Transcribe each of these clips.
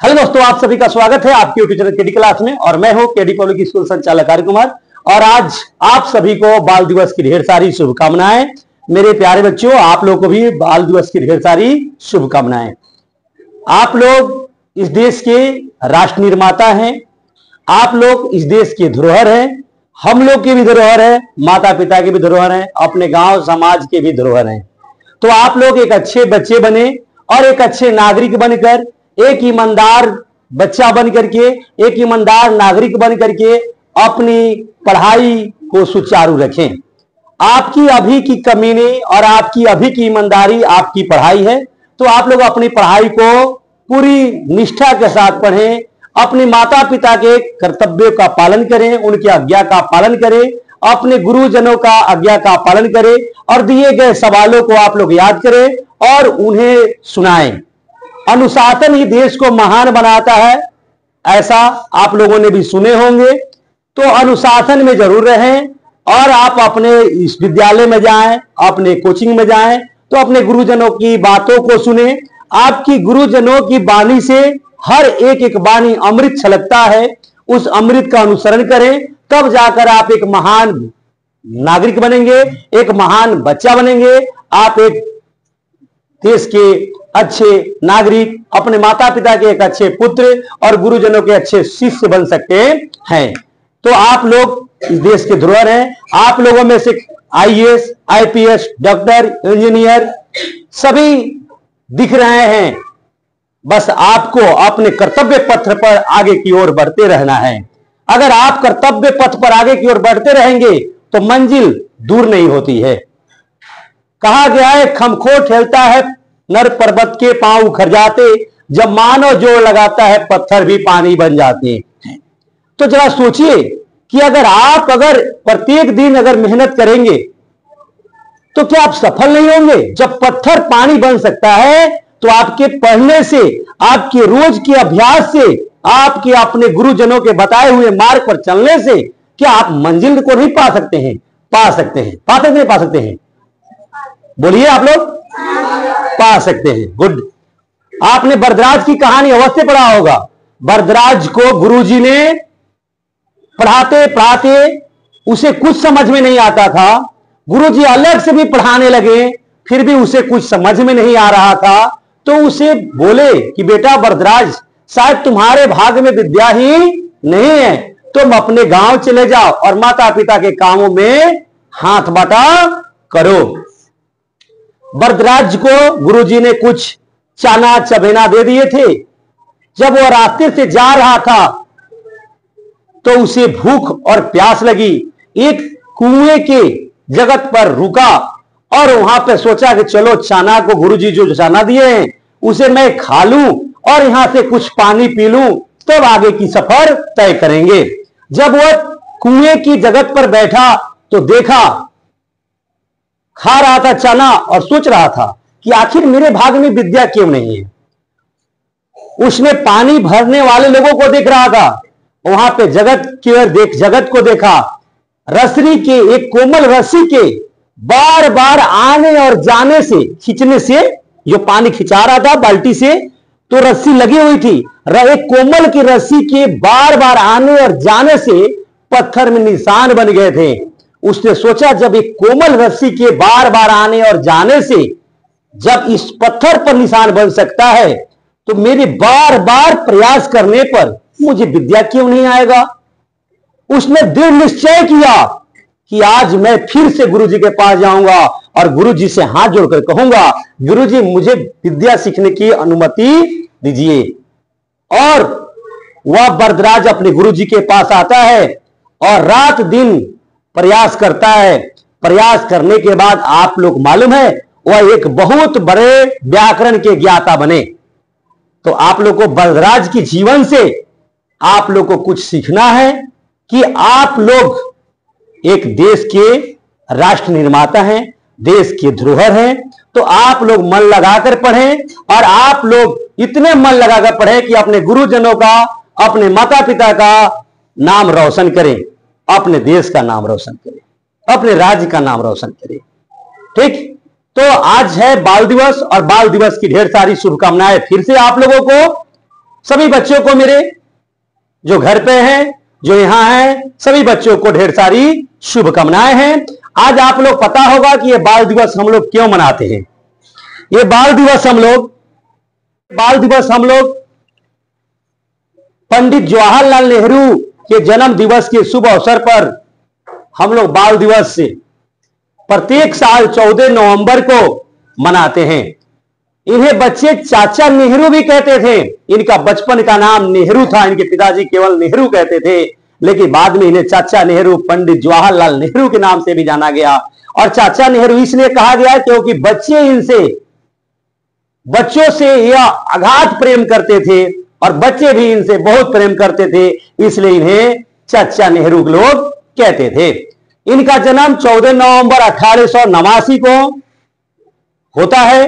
Hello दोस्तों, आप सभी का स्वागत है आपके यूट्यूब चैनल केडी क्लास में। और मैं हूं केडी पब्लिक स्कूल संचालक आर्य कुमार। और आज आप सभी को बाल दिवस की ढेर सारी शुभकामनाएं। मेरे प्यारे बच्चों, आप लोगों को भी बाल दिवस की ढेर सारी शुभकामनाएं। आप लोग इस देश के राष्ट्र निर्माता हैं, आप लोग इस देश के धरोहर हैं। हम लोग की भी धरोहर है, माता पिता की भी धरोहर है, अपने गांव समाज के भी धरोहर हैं। तो आप लोग एक अच्छे बच्चे बने और एक अच्छे नागरिक बनकर, एक ईमानदार बच्चा बन करके, एक ईमानदार नागरिक बन करके अपनी पढ़ाई को सुचारू रखें। आपकी अभी की कमी नहीं और आपकी अभी की ईमानदारी आपकी पढ़ाई है। तो आप लोग अपनी पढ़ाई को पूरी निष्ठा के साथ पढ़ें, अपने माता पिता के कर्तव्यों का पालन करें, उनकी आज्ञा का पालन करें, अपने गुरुजनों का आज्ञा का पालन करें और दिए गए सवालों को आप लोग याद करें और उन्हें सुनाएं। अनुशासन ही देश को महान बनाता है, ऐसा आप लोगों ने भी सुने होंगे। तो अनुशासन में जरूर रहें और आप अपने इस विद्यालय में जाएं, अपने कोचिंग में जाएं तो अपने गुरुजनों की बातों को सुने। आपकी गुरुजनों की वाणी से हर एक वाणी अमृत छलकता है, उस अमृत का अनुसरण करें, तब जाकर आप एक महान नागरिक बनेंगे, एक महान बच्चा बनेंगे। आप एक देश के अच्छे नागरिक, अपने माता पिता के एक अच्छे पुत्र और गुरुजनों के अच्छे शिष्य बन सकते हैं। तो आप लोग इस देश के धरोहर हैं। आप लोगों में से आईएएस, आईपीएस, डॉक्टर, इंजीनियर सभी दिख रहे हैं। बस आपको अपने कर्तव्य पथ पर आगे की ओर बढ़ते रहना है। अगर आप कर्तव्य पथ पर आगे की ओर बढ़ते रहेंगे तो मंजिल दूर नहीं होती है। कहा गया है, खमखोर ठेलता है नर पर्वत के पांव उखड़ जाते, जब मानव जोर लगाता है पत्थर भी पानी बन जाते हैं। तो जरा सोचिए कि अगर प्रत्येक दिन अगर मेहनत करेंगे तो क्या आप सफल नहीं होंगे? जब पत्थर पानी बन सकता है तो आपके पढ़ने से, आपके रोज के अभ्यास से, आपके अपने गुरुजनों के बताए हुए मार्ग पर चलने से क्या आप मंजिल को नहीं पा सकते हैं? पा सकते हैं। पाते नहीं पा सकते हैं? बोलिए आप लोग। पा सकते हैं। गुड। आपने बरदराज की कहानी अवश्य पढ़ा होगा। बरदराज को गुरुजी ने पढ़ाते पढ़ाते उसे कुछ समझ में नहीं आता था। गुरुजी अलग से भी पढ़ाने लगे, फिर भी उसे कुछ समझ में नहीं आ रहा था। तो उसे बोले कि बेटा बरदराज, शायद तुम्हारे भाग्य में विद्या ही नहीं है, तुम अपने गांव चले जाओ और माता पिता के कामों में हाथ बटा करो। बरदराज को गुरुजी ने कुछ चाना चबेना दे दिए थे। जब वो रास्ते से जा रहा था तो उसे भूख और प्यास लगी। एक कुएं के जगत पर रुका और वहां पे सोचा कि चलो चाना को, गुरुजी जो चाना दिए हैं उसे मैं खा लूं और यहां से कुछ पानी पी लूं, तब आगे की सफर तय करेंगे। जब वह कुएं की जगत पर बैठा तो देखा, खा रहा था चना और सोच रहा था कि आखिर मेरे भाग में विद्या क्यों नहीं है। उसने पानी भरने वाले लोगों को देख रहा था, वहां पे जगत को देखा। रसरी के, एक कोमल रस्सी के बार बार आने और जाने से, खींचने से, जो पानी खिंचा रहा था बाल्टी से तो रस्सी लगी हुई थी। एक कोमल की रस्सी के बार बार आने और जाने से पत्थर में निशान बन गए थे। उसने सोचा, जब एक कोमल रस्सी के बार बार आने और जाने से जब इस पत्थर पर निशान बन सकता है तो मेरे बार बार प्रयास करने पर मुझे विद्या क्यों नहीं आएगा। उसने दृढ़ निश्चय किया कि आज मैं फिर से गुरुजी के पास जाऊंगा और गुरुजी से हाथ जोड़कर कहूंगा, गुरुजी मुझे विद्या सीखने की अनुमति दीजिए। और वह बरदराज अपने गुरुजी के पास आता है और रात दिन प्रयास करता है। प्रयास करने के बाद आप लोग मालूम है वह एक बहुत बड़े व्याकरण के ज्ञाता बने। तो आप लोग को बरदराज की जीवन से आप लोग को कुछ सीखना है कि आप लोग एक देश के राष्ट्र निर्माता हैं, देश के धरोहर हैं। तो आप लोग मन लगाकर पढ़ें और आप लोग इतने मन लगाकर पढ़ें कि अपने गुरुजनों का, अपने माता पिता का नाम रोशन करें, अपने देश का नाम रोशन करें, अपने राज्य का नाम रोशन करें। ठीक। तो आज है बाल दिवस और बाल दिवस की ढेर सारी शुभकामनाएं फिर से आप लोगों को। सभी बच्चों को, मेरे जो घर पे हैं, जो यहां हैं, सभी बच्चों को ढेर सारी शुभकामनाएं हैं। आज आप लोग पता होगा कि ये बाल दिवस हम लोग क्यों मनाते हैं। ये बाल दिवस हम लोग पंडित जवाहरलाल नेहरू के जन्म दिवस के शुभ अवसर पर हम लोग बाल दिवस से प्रत्येक साल 14 नवंबर को मनाते हैं। इन्हें बच्चे चाचा नेहरू भी कहते थे। इनका बचपन का नाम नेहरू था, इनके पिताजी केवल नेहरू कहते थे, लेकिन बाद में इन्हें चाचा नेहरू, पंडित जवाहरलाल नेहरू के नाम से भी जाना गया। और चाचा नेहरू इसलिए कहा गया क्योंकि बच्चों से यह अगाध प्रेम करते थे और बच्चे भी इनसे बहुत प्रेम करते थे, इसलिए इन्हें चाचा नेहरू लोग कहते थे। इनका जन्म 14 नवंबर 1889 को होता है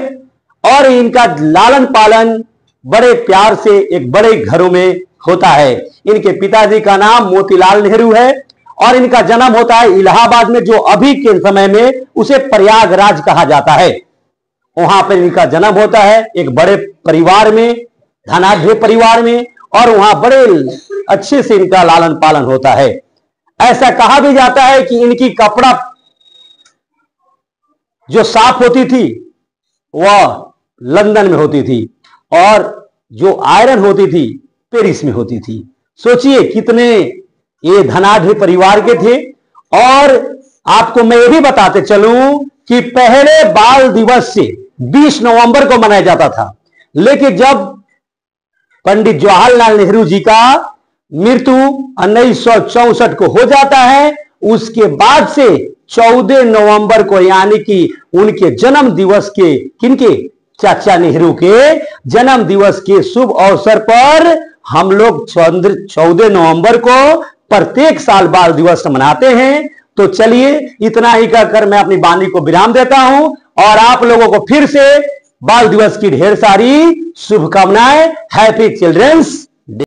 और इनका लालन पालन बड़े प्यार से एक बड़े घरों में होता है। इनके पिताजी का नाम मोतीलाल नेहरू है और इनका जन्म होता है इलाहाबाद में, जो अभी के समय में उसे प्रयागराज कहा जाता है। वहां पर इनका जन्म होता है एक बड़े परिवार में, धनाढ्य परिवार में, और वहां बड़े अच्छे से इनका लालन पालन होता है। ऐसा कहा भी जाता है कि इनकी कपड़ा जो साफ होती थी वह लंदन में होती थी और जो आयरन होती थी पेरिस में होती थी। सोचिए कितने ये धनाढ्य परिवार के थे। और आपको मैं ये भी बताते चलूं कि पहले बाल दिवस से 20 नवंबर को मनाया जाता था, लेकिन जब पंडित जवाहरलाल नेहरू जी का मृत्यु 1964 को हो जाता है, उसके बाद से 14 नवंबर को, यानी कि उनके जन्म दिवस के, किनके, चाचा नेहरू के जन्म दिवस के शुभ अवसर पर हम लोग 14 नवंबर को प्रत्येक साल बाल दिवस मनाते हैं। तो चलिए इतना ही कहकर मैं अपनी वाणी को विराम देता हूं और आप लोगों को फिर से बाल दिवस की ढेर सारी शुभकामनाएं। Happy children's